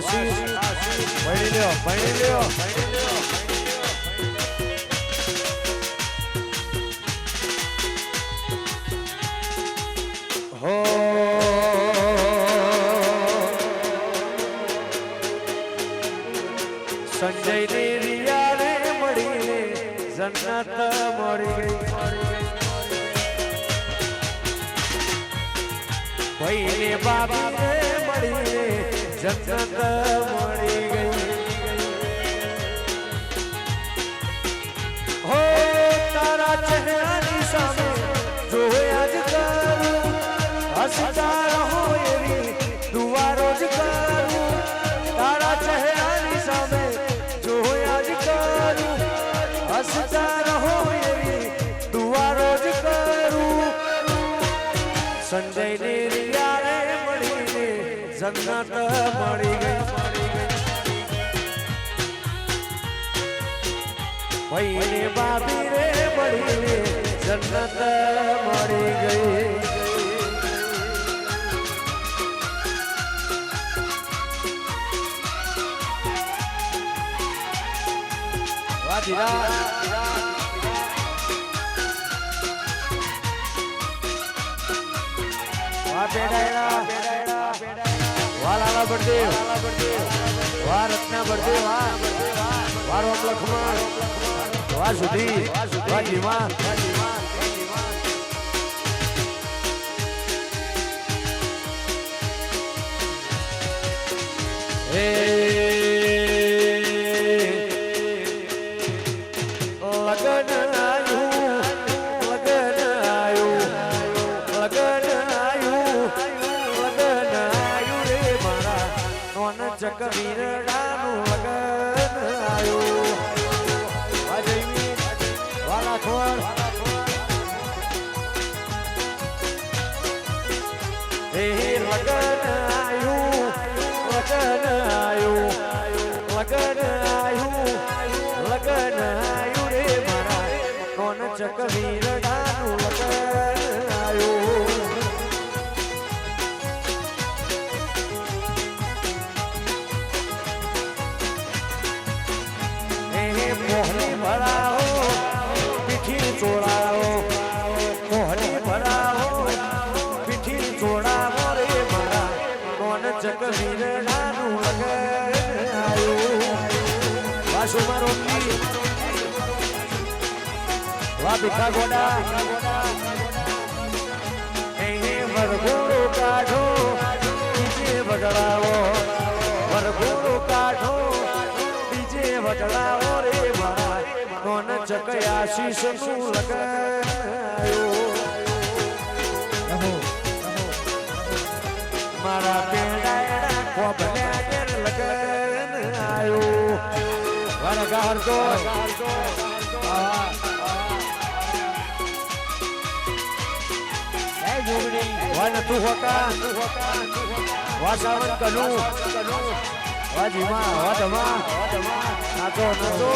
આશીષ ભણી લ્યો ભણી લ્યો હો સંજય ની રિયા રે મળીને જન્નત મળી ગઈ ભાઈ ને બાબા ને મળીને જન્નત મળી ગઈ હો તારા ચહેરાની સામે જોયા જ કરું હસતા રહો એવી દુઆ રોજ કરું તારા ચહેરાની સામે જોયા જ કરું હસતા રહો એવી દુઆ રોજ કરું સંજય ને રિયા રે મળીને જન્નત મળી ગઈ ભાઈ ને બાબી રે મળીને જન્નત મળી ગઈ વાલા બળદેવ વા રત્ના બળદેવ વા રોમ લખમણ વા સુધી વા જીવા હે કબીરડાનું લગન આયું અજયવી વાલા ખોર હે લગન આયું લગન આયું લગન આયું લગન આયું રે મારા કોણ કબીરડાનું લગન આયું મોહની ભરાવો પીઠી ચોળાવો મોહની ભરાવો પીઠી ચોળાવો રે મારા કોણ જગવીરડાનું લગન આયું વાસુ મારો વા ભીખા ગોડા એ વરઘોડો કાઢો બીજે વગડાવો વરઘોડો કાઢો બીજે વગડાવો રે મારા કોણ ચકયા શીશ નું લગન મારા પેડાયડા ખોબલ્યા ઘેર લગન આયો વરગાર તો વન તું હોકા વાસાવન કનુ વાજીમાં વાદમાં નાચો નાચો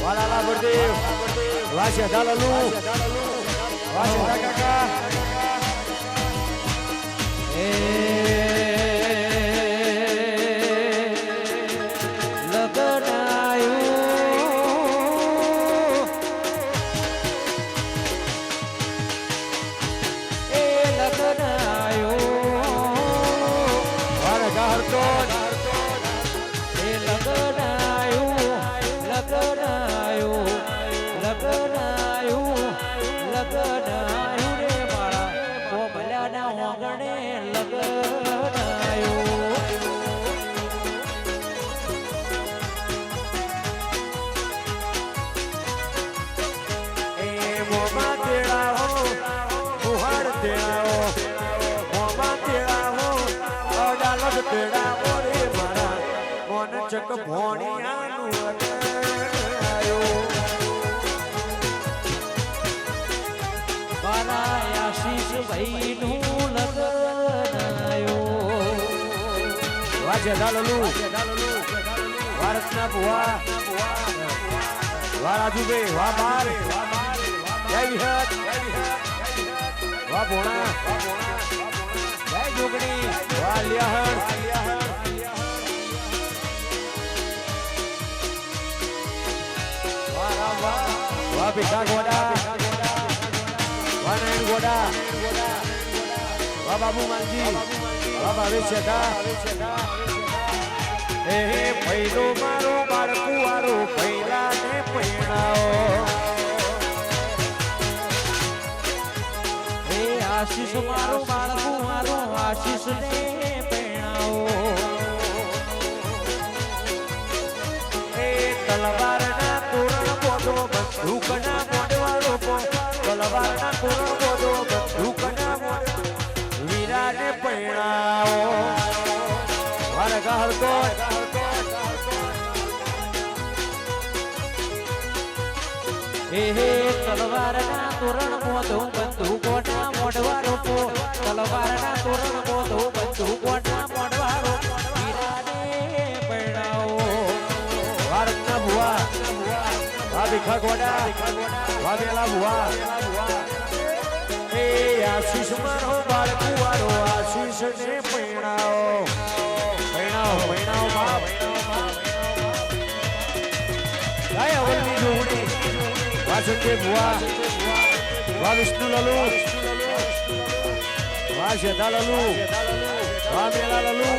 વાલાલા બળદેવ વાસ્યા દાલાલુ વાસ્યા કાકા એ લગન આયું એ લગન આયું વારગાર તો એ લગન આયું લગન આયું લગન આયું લગન આયું રે મારા કોમલ્યાના ઓગણે લગન આયું એ મોમાં તેડાવો બુહાડ તેડાવો મોમાં તેડાવો અડાલત તેડાવો રે મારા કોન ચક ભોણિયાનું મારા આશીષ ભાઈ નું લગન આયો વાજે દાલલુ વારસના બુઆ વાળા જુબે વા બાર જય વિહત વાહ ભોણા જય જોગણી વાહ લિયાહણ વાહ રામ વાહ ભીખા ગોડા વાહ નારાયણ ગોડા વાહ બાબુ માલજી વાહ ભાવેશ શેઠા હે ભૈલો મારો બાળકું વાળો ભૈલા ને પૈણાઓ હે આશીષ મારો બાળકું મારો આશીષ ને પૈણાઓ હે તલવાર ના તોરણ બોધો બંદૂક ના મોડવાળો તલવાર ના તોરણ બોધો બંદૂક ના મોડ વીરા ને પૈણાઓ વારગા હરતો હે તલવારના તોરણ મોઢો બંદૂકોના મોઢવારો પો તલવારના તોરણ મોઢો બંદૂકોના મોઢવારો વીરાને પૈણાઓ વારના ભુવા વા ભીખા ગોડા વા બેલા ભુવા હે આશીષ મારો બાળકું વાળો આશીષ ને પૈણાઓ પૈણાઓ બાપ ગાય અવલની જોગણી વા સંજય ભુવા વા વિષ્ણુ લલુ વા શેઠા લલુ વા મેલા લલુ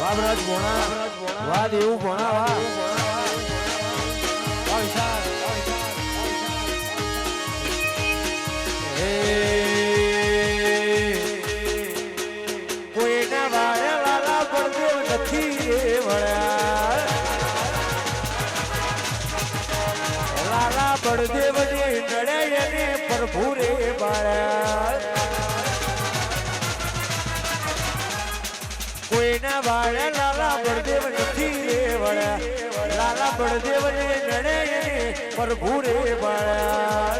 વાબરાજ ભોણા વા દેવું ભોણા વા વિશાળ કોઈના વાળા લાલા પડદો નથી રે વળ્યા લાલા પડદેવ ને નડે એને પ્રભુ રે બાળ્યા કોઈના વાળે લાલા બળદેવ નથી રે વળ્યા લાલા બળદેવ ને નડે પ્રભુ રે બાળ્યા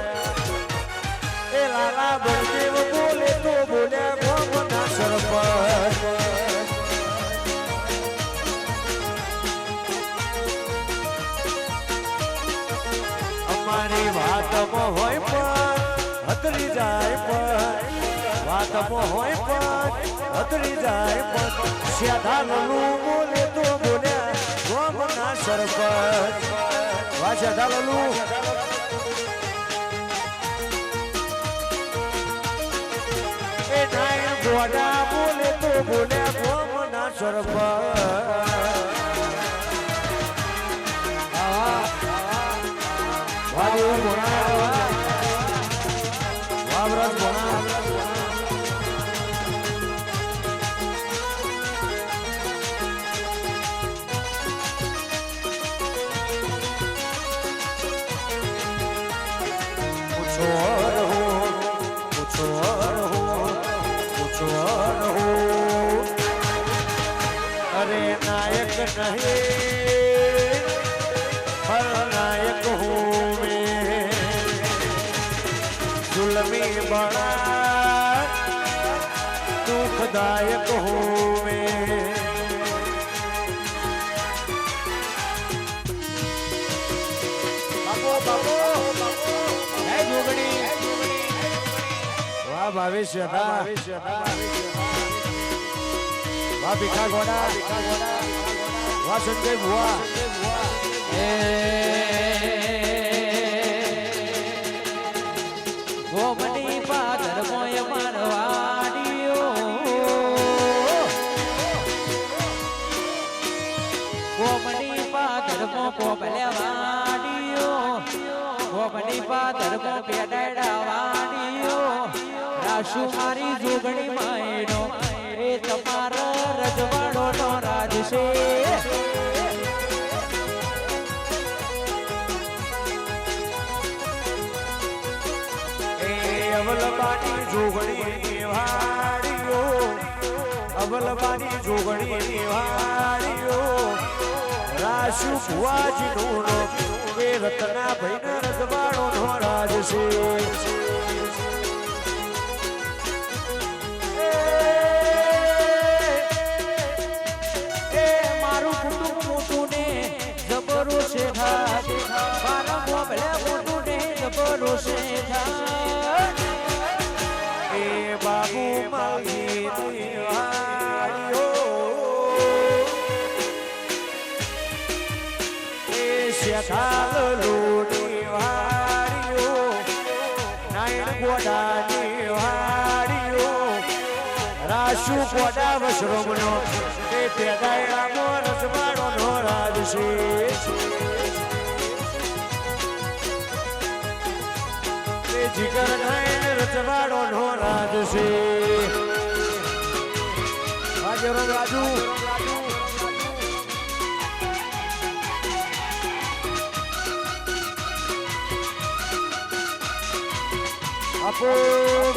એ લાલા બળદેવ બોલે તો બોલ્યા ગોમના સરપંચ અમારી વાતમાં હોય પણ હતરી જાય પણ વાતમાં હોય પણ હતરી જાય પણ શ્યાધા લલુ બોલે તો બોલ્યા ગોમના સરપંચ વા શ્યાધા લલુ એ નાયણ ગોડા બોલે તો બોલ્યા ગોમના સરપંચ વા દેવ ભોણા વા વ્રત ભોણા अरे नायक नहीं पर नायक हूँ मैं जुल्मी बड़ा दुखदायक हूँ मैं बाबो बाबो है जोगणी वाह भविष्य था वाह भीखा घोड़ा वाह संजय भुआ गोमनी पादर मोय मारवाड़ियो गोमनी पादर मो पोपलेवाड़ियो गोमनी पादर मो पेड़ावाड़ियो राशु मारी जोगणी मायनो ए तमारा रजवाड़ो नो राज से अवलबानी जोगणी वाड़ियो अवलबानी जोगणी वाड़ियो રાશુ ભુવાજીનું નામ એ રતના ભાઈના રજવાડો નો રાજ છે મારું કુટુંબ મોટું ને જબરો છે મારા મોબળે મોટું ને જબરો છે એ બાબુ મારી વાળીઓ એ શેઠાલ લોની વાળીઓ નાયણ ગોડાની વાળીઓ રાશુ ગોડા વશરોમનો એ પેદાયણામો રજવાડો નો રાજ છે જીગર નાયણ રજવાડો નો રાજ છે રાજુ બાપો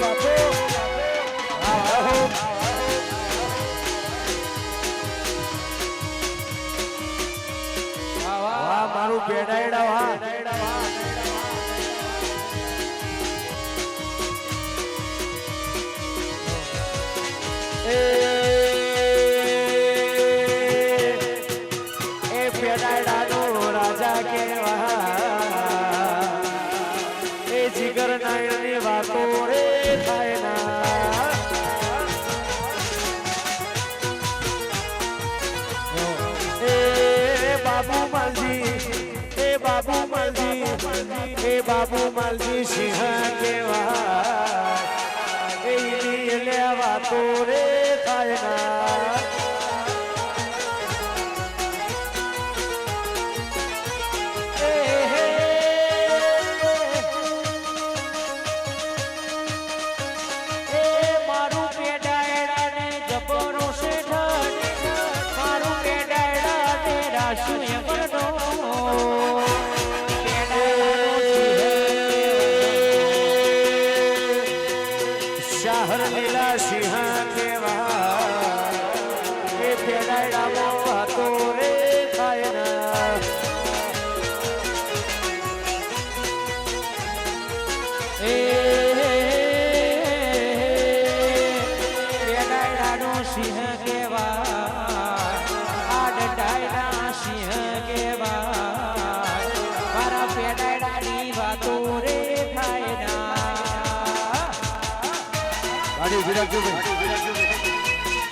બાપો વાહ મારું બેડાયડા વાહ એ પેડાયડાનો રાજા કેવા એ જીગર નાયણની વાતો રે થાય ના એ બાબુ માલજી સિંહ કેવા એ વાતો રે થાય ના શાહર લીલા સિંહ કેવા એ પેડાયડામો વાતો રે થાય ના એ પેડાયડાનો સિંહ કેવા આ ડડાયડા સિંહ કેવા મારા પેડાયડાની વાતો રે થાય ના ગાડી વિરાજો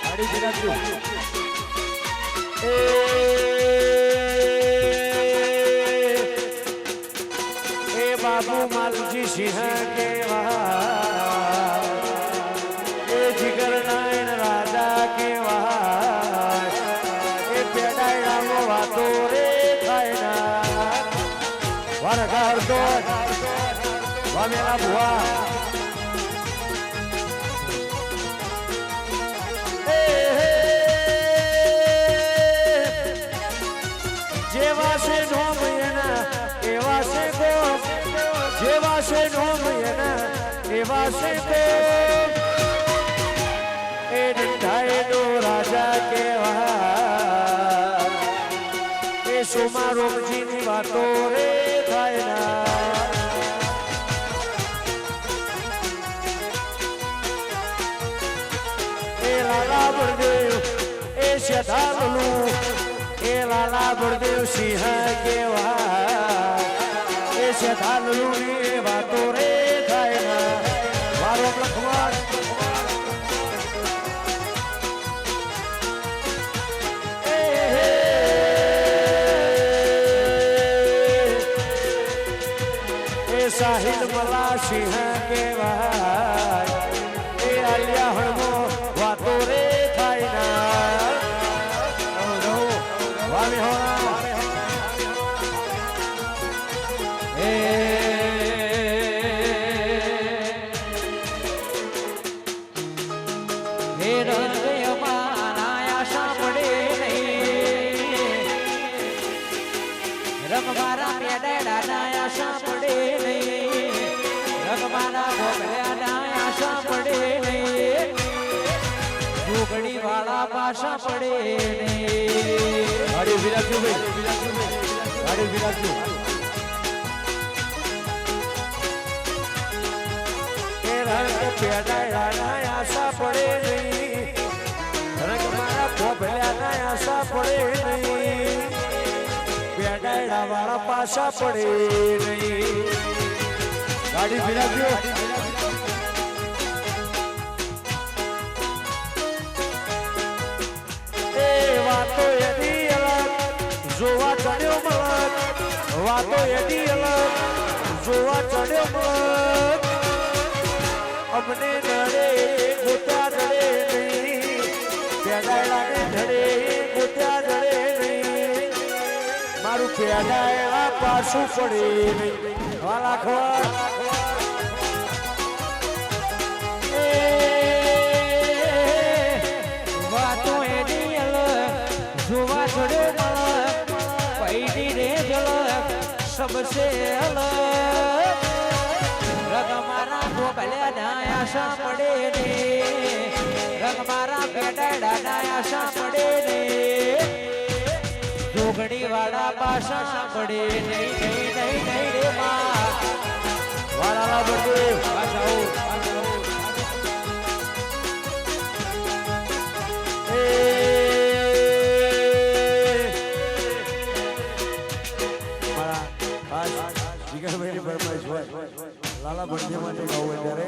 ગાડી વિરાજો એ બાબુ માલજી સિંહ કેવા એ જીગર નાયણ રાજા કેવા એ પેડાયડામો વાતો રે થાય ના વરગાર તો વામેલા ભુવા જેવા છે નોમ એના એવા છે ગો જેવા છે નોમ એના એવા છે ગો એ ડંડાઈનો રાજા કેવા એ સોમા રોમજીની વાતો રે થાય ના એ લાલા બળદેવ એ શેઠાલનું એ લાલા બળદેવ સિંહ કેવા એ શેઠાલનું ની વાતો રે થાય ના મારો લખવાડ એ સાહિલ મલા સિંહ કેવા એ આલિયા હળમો વાતો રે થાય ના વામે હોણા એ રંગયમાં આશા પડે નહીં રંગ મારા પેડાડા આશા પડે નહીં રંગ મારા ભોગળ્યા આશા પડે નહીં ઘોગડી વાળા પાછા પડે નહીં અરે વિરાજભાઈ ગાડી બિરાજ્યો એ રંગ પેડાયડા આશા પડે નહીં રંગ મારા ભોભલ્યાના આશા પડે નહીં પેડાયડા વાળા પાછા પડે નહીં ગાડી બિરાજ્યો વાતો એની અલગ જોવા ચડ્યો મલક વાતો એની અલગ જોવા ચડ્યો મલક અમને નડે ગોત્યા જડે નહીં પેડાયલાને નડે ગોત્યા જડે નહીં મારું પેડાયલા પાછું પડે નહીં વાલા ખવા सबसे अलग रंग मारा भोपल्या आशा पड़े ने रंग मारा पेटाड़ा आशा पड़े ने जोगड़ी वाला पाशा पड़े नहीं नहीं नहीं नहीं रे माँ वाला बड़े बचाओ લાલા બંને માટે ગાવું ત્યારે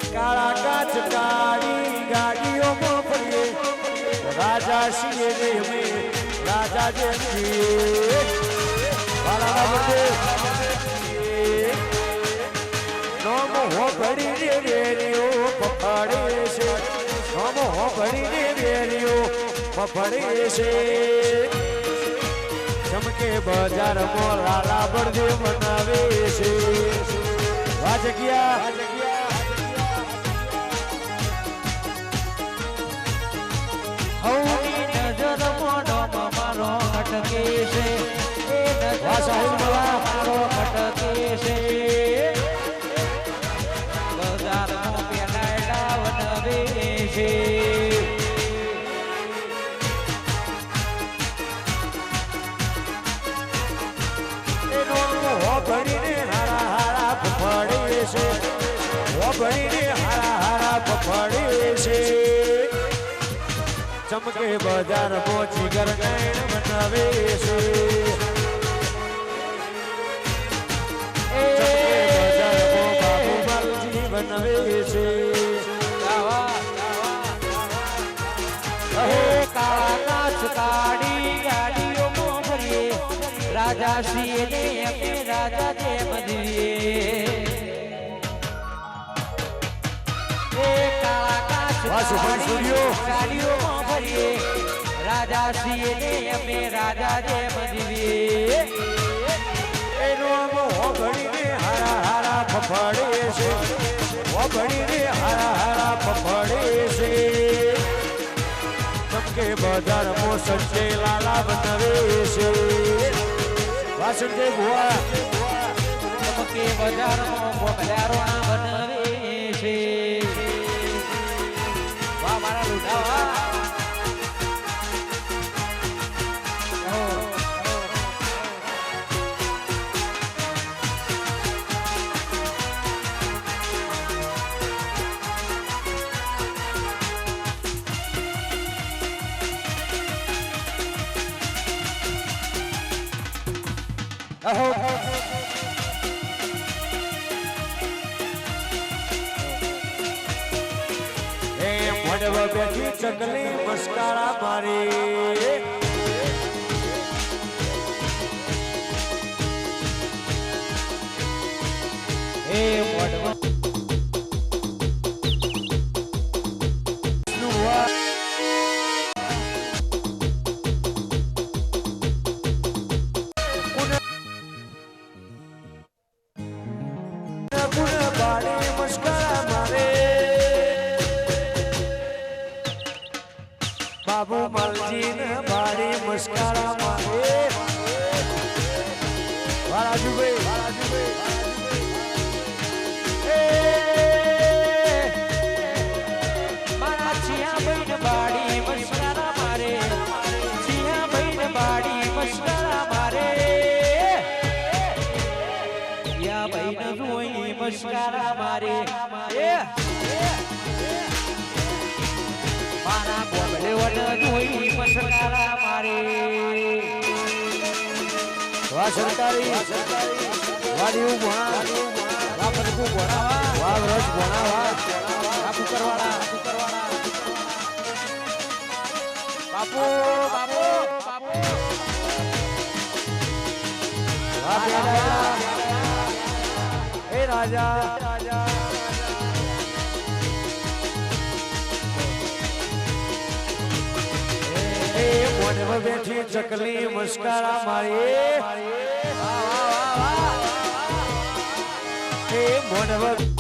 કાળા કાચ કાળી ગાડીઓમાં ફરીએ રાજા છીએ ને અમે રાજા જેમ છીએ વાલા બંને નોમો હો ઘડી રેડીઓ પફાડે છે નોમો હો ઘડી રેડીઓ પફાડે છે ચમકે બજારમાં લાલા બળદેવ મનાવે છે આ જગ્યા હવની નજર મોઢો મારો અટકે છે એ નજર મારો અટકે છે બજારમાં પેલાડા વનવે છે ભણીને હારા હારા ફફડે છે ઓ ભણીને હારા હારા ફફડે છે ચમકે બજાર મોચી ગરનાણ બનાવે છે બાબુ માલજી બનાવે છે કાળા કાચ કાળી ગાડીઓમાં ફરીએ રાજા છીએ ને અમે રાજા જેમ જીવીએ એ કાળા કાચ ગાડીઓમાં ફરીએ રાજા છીએ ને અમે રાજા જેમ જીવીએ એનો મોહ ઘડીને હારા હારા ફફડે છે ઓ ઘડીને હારા હારા ફફડે છે ચમકે બજાર મો સંજય લાલા બનાવે છે વાસુદેવ ભુવા ચમકે બજારમાં ભોપલારોણા બનાવે છે વાહ મારા લૂંટાવા મોઢવા બેઠી ચકલી મસ્કારા મારી એ મોઢવા બાબુ માલજી ને બારી મસ્કારા મારે મારા ચિયા બહેન બાડી મસ્કારા મારે મસ્કારા મારે એ મારા બોબડે વન જોઈ મસ્કારા મારે વાહ સરકારી વાડીયું ભણા વાહ પ્રભુ ભણાવા વાહ રસ ભણાવા આ કુકરવાળા બાપુ બાપુ બાપુ વાહ બેડા એ રાજા એ મોઢમાં બેઠી ચકલી મસ્કારા મારી એ મોઢમાં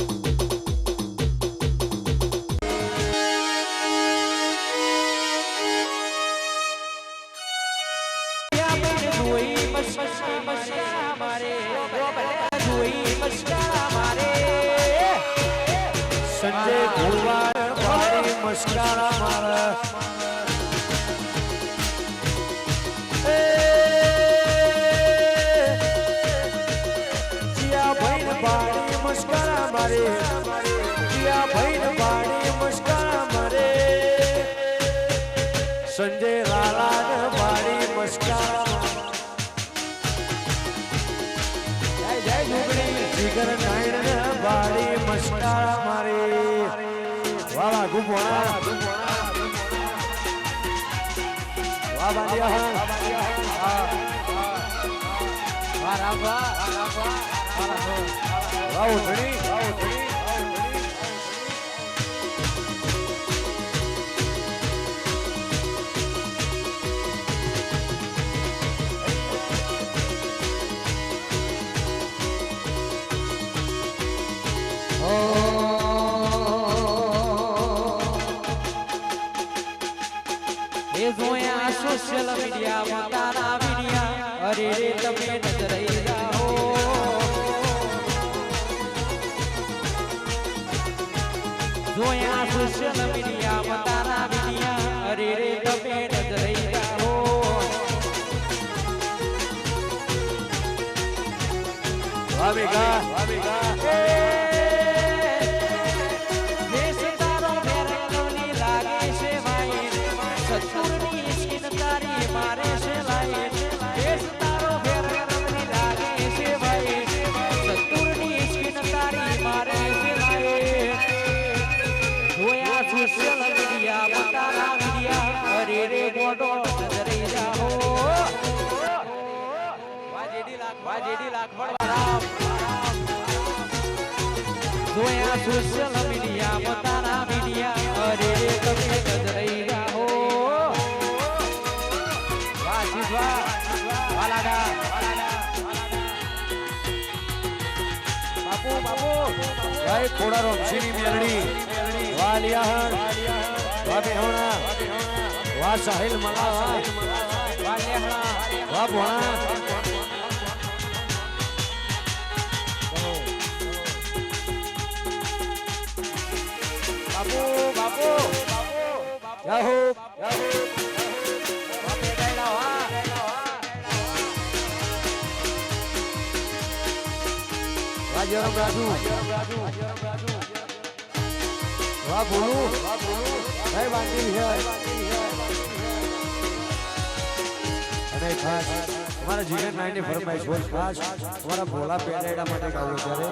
સંજય ભુવાન વાળી મસ્કારા મારા જીયા ભાઈ વાળી મસ્કારા મારે જીયા ભાઈ વાળી મસ્કારા મારે સંજય લાલા વાળી મસ્કારા જય જુગડી જીગર નાયણ વાળી મસ્કારા મારે વાહ ગુબોણા વાહ બાંડિયા વાહ ઉઠણી એ જોયા સોશિયલ મીડિયા તારા વિડિયા અરે રે તમે નજર રહી જાઓ જોયા સોશિયલ મીડિયા તારા વિડિયા અરે રે તમે નજર રહી જાઓ વામિકા સોશિયલ મીડિયા બતારા વિડિયા અરે રે મોટો નજરે જાઓ વાજેડી લાખ રામ જોયા સોશિયલ મીડિયા બતારા વિડિયા અરે રે તમે નજરે જાઓ વાલાડા બાપુ જય ખોડા રોમસીની મેલડી વાહ લિયાહણ વાહ બેહોણા વાહ સાહિલ મલા વાહ લેહણા વાહ ભોણા બાપુ યાહો વાહ રાજુ વાહ બોલુ જય બાંધી છે અને ખાસ અમારા જીગર નાયની ફરમાઈશ હોય ખાસ અમારા ભોલા પેરેડા માટે ગાવું ત્યારે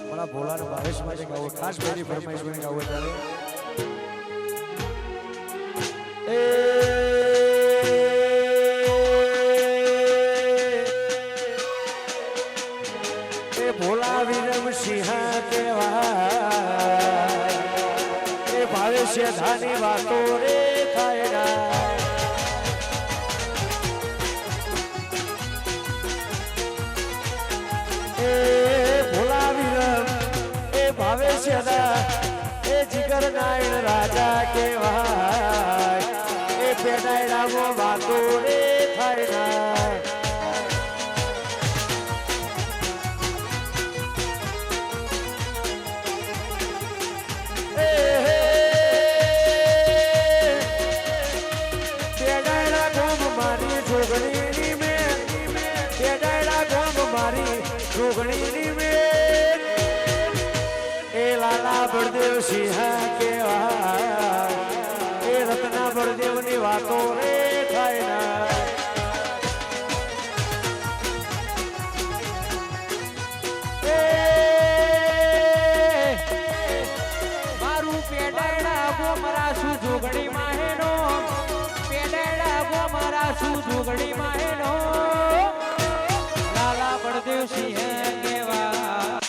અમારા ભોલાના ભાવેશ માટે ગાવું ખાસ પહેલી ફરમાઈશ મને ગાવું ત્યારે એ ભોલા વિરમ સિંહ કેવા એ ભાવેશ ધાની વાતો રે થાય એ ભોલા વિરમ એ ભાવેશ એ જીગર નાયણ રાજા કેવાય એ પેડાયડામો વાતો રે થાય જોગણી બળદેવ સિંહ કેવા એ રત્ના બળદેવની વાતો રે થાય ના મારું પેડાડા ગોમરા શું જોગણી માહેનો પેડાડા ગોમરા શું જોગણી માહેનો લાલા બળદેવ સિંહ કેવા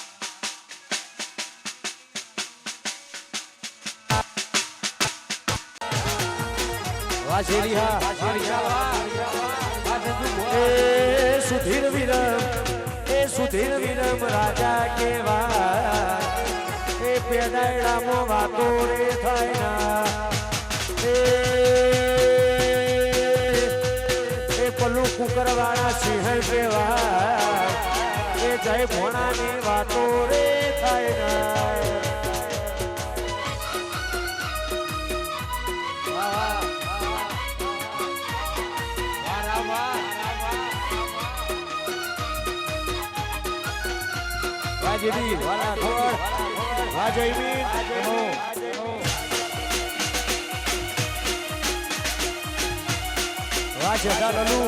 વાજેરી હા એ સુધીર વિરમ રાજા કેવા એ પેડાયડામાં વાતો રે થાય ના એ પલ્લુ કુકરવાળા સિંહ કેવા એ જય ભોણાની વાતો રે થાય ના વાજેરી વાલા ખોડ વાજયમી વાજતા લલુ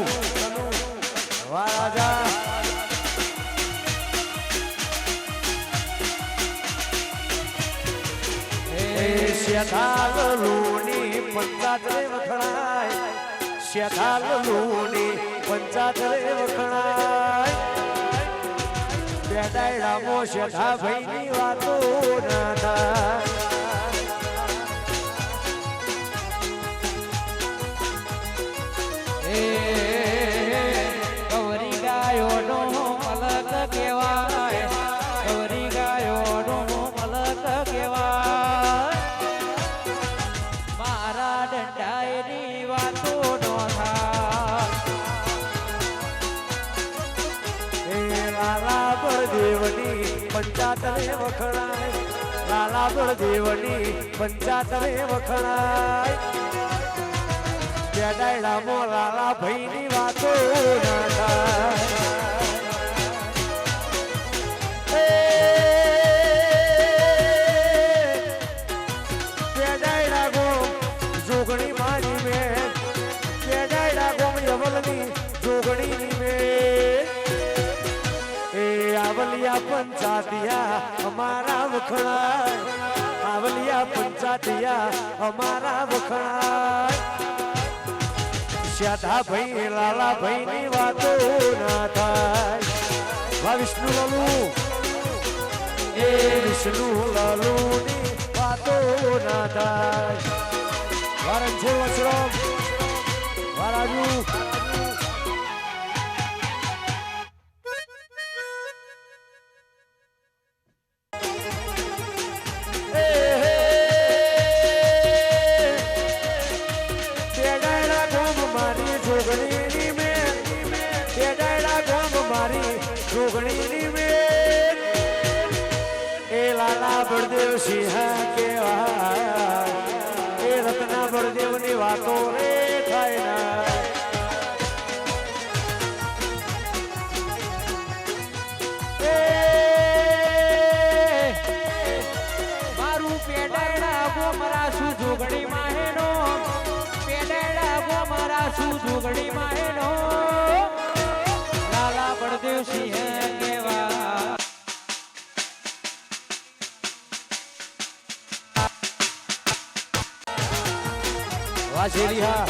વા રાજા એ શેતાલલુની પંચાતરે વખણાય શેતાલલુની પંચાતરે વખણાય પેડાયડામો શેઠા ભાઈની વાતો ના થાય ગૌરી ગાયોનો મલક કહેવાય ગૌરી ગાયોનો મલક કહેવાય મારા દંડાઈની વાતો નો થાય લાલા બળદેવની પંચાતરે વખણાય લાલા બળદેવની પંચાતરે વખણાય પેડાયડામો લાલા ભાઈની વાતો ના થાય પેડાયડા ગોમ જોગણી મારી મેં પેડાયડા ગોમ યવલની જોગણીની મેં એ આવલિયા પંચાતિયા અમારા વખણાય આવલિયા પંચાતિયા અમારા વખણાય શ્યાધા ભાઈ લાલા ભાઈ ની વાતો ના થાય વા વિષ્ણુ લાલુ એ વિષ્ણુ લાલુ ની વાતો ના થાય વારણ છે વસરામ વારાજુ જોગણીની મેં પેડાયડા ગોમ મારી જોગણીની મેં એ લાલા બળદેવ સિંહ કેવા એ રત્ના બળદેવની વાતો રે થાય ના મારું પેડાયડા ગોમરા શું જોગણી માહેનો પેડાયડા ગોમરા શું જોગણી માહેનો લાલા બળદેવ સિંહ કેવા વાજેરી હા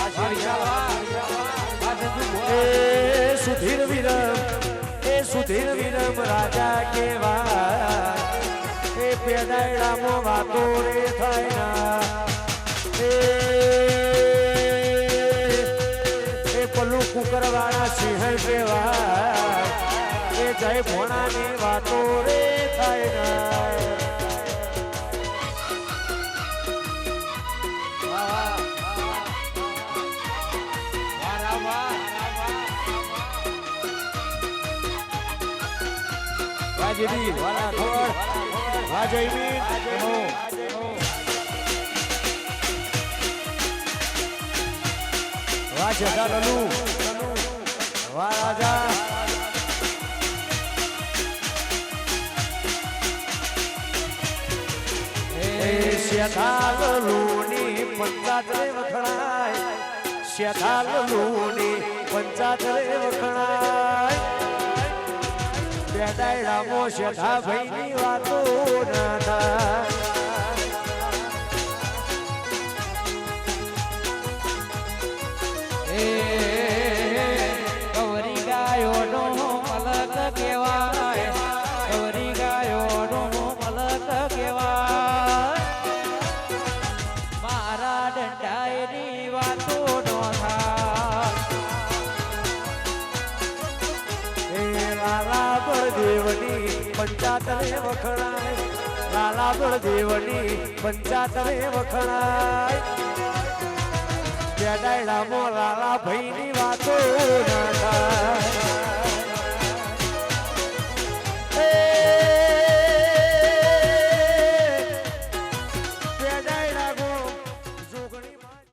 એ સુધીર વિરમ રાજા કેવા એ પેડાયડામાં વાતો રે થાય ના એ પલ્લુ કુકરવાળા સિંહ કેવા એ જય ભોણાની વાતો રે થાય ના વાજેરી વાલા ખોડ વાજયમી વાજતા લલુ વા રાજા એ શેઠાલૂની પંચાતરે વખણાય શેઠાલૂની પંચાતરે વખણાય બેડાયડામો શેઠા ભાઈની વાતો ના થાય ગૌરી ગાયોનો મલક કહેવાય ગૌરી ગાયોનો મલક કહેવાય મારા દંડાઈની વાતો નો થાય લાલા બળદેવની પંચાતરે વખણાય લાલા બળદેવની પંચાતરે વખણાય બેડાયડામો લાલા ભાઈની વાતો ના થાય